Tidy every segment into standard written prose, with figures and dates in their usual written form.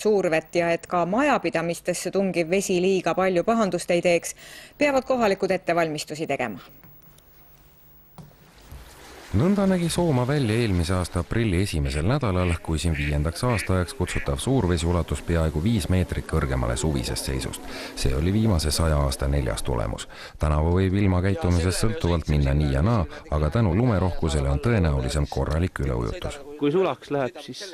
suurvett ja et ka majapidamistesse tungiv vesi liiga palju pahandust ei teeks, peavad kohalikud ettevalmistusi tegema. Nõnda nägi Sooma välja eelmise aasta aprilli esimesel nädalal, kui siin 5. aastaajaks kutsutav suurvesi ulatus peaaegu 5 meetrit kõrgemale suvisest seisust. See oli viimase 100 aasta 4. tulemus. Tänavu võib ilma käitumisest sõltuvalt minna nii ja naa, aga tänu lumerohkusele on tõenäolisem korralik üleujutus. Kui sulaks läheb, siis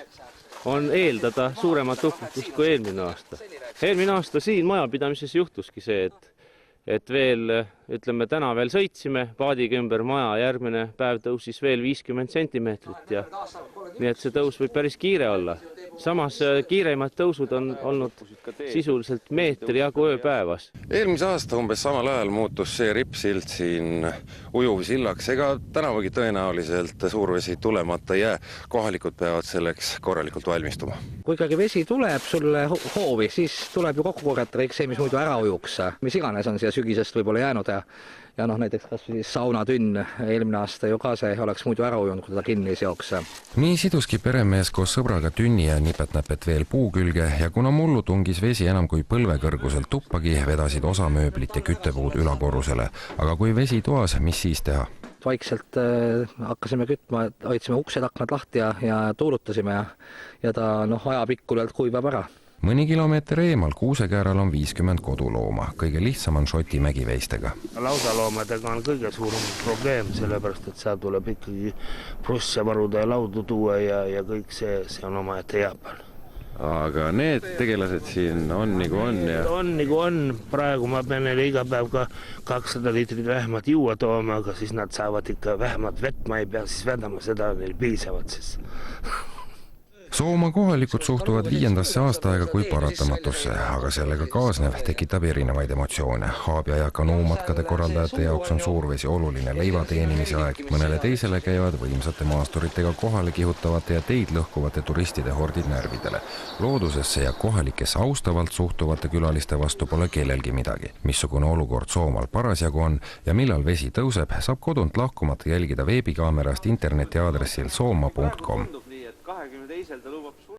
on eeldada suuremat uputust kui eelmine aasta. Eelmine aasta siin majapidamises juhtuski see, et veel, ütleme, täna veel sõitsime, paadiga ümber maja, järgmine päev tõusis veel 50 sentimeetrit ja nii et see tõus võib päris kiire olla. Samas kiireimad tõusud on olnud sisuliselt meetri jagu ööpäevas. Eelmise aasta umbes samal ajal muutus see rippsild siin ujuvsillaks, ega tänavugi tõenäoliselt suurvesi tulemata jää. Kohalikud peavad selleks korralikult valmistuma. Kui ikkagi vesi tuleb sulle hoovi, siis tuleb ju kokku korjata kõik see, mis muidu ära ujuks. Mis iganes on siia sügisest võib-olla jäänud ja näiteks kas või saunatünn eelmine aasta ju ka see oleks muidu ära ujunud, kui teda kinni seoks. Nii siduski peremees koos sõbraga tünni ja nipet-näpet veel puu külge ja kuna mullu tungis vesi enam kui põlvekõrguselt tuppagi, vedasid osa mööblit ja küttepuud ülakorrusele. Aga kui vesi toas, mis siis teha? Vaikselt hakkasime kütma, hoidsime uksed aknad lahti ja tuulutasime ja ta ajapikkulelt kuivab ära. Mõni kilomeeter eemal Kuusekääral on 50 kodulooma. Kõige lihtsam on Šoti mägiveistega. Laudaloomadega on kõige suurem probleem, sellepärast, et seal tuleb ikkagi prosse varuda ja laudu tuua ja kõik see on oma ette jääpal. Aga need tegelased siin on nagu on ja... On nagu on. Praegu ma pean neile iga päev ka 200 liitrit vähemalt juua tooma, aga siis nad saavad ikka vähemalt vett, ma ei pea siis vedama seda, neil piisavad siis. Sooma kohalikud suhtuvad 5. aastaaega kui paratamatusse, aga sellega kaasnev tekitab erinevaid emotsioone. Haabia ja kanuumatkade korraldajate jaoks on suurvesi oluline leiva teenimise aeg. Mõnele teisele käivad võimsate maasturitega kohale kihutavate ja teid lõhkuvate turistide hordid närvidele. Loodusesse ja kohalikesse austavalt suhtuvate külaliste vastu pole kellelgi midagi. Missugune olukord Soomal parasjagu on ja millal vesi tõuseb, saab kodunt lahkumata jälgida veebikaamerast interneti aadressil sooma.com. 22.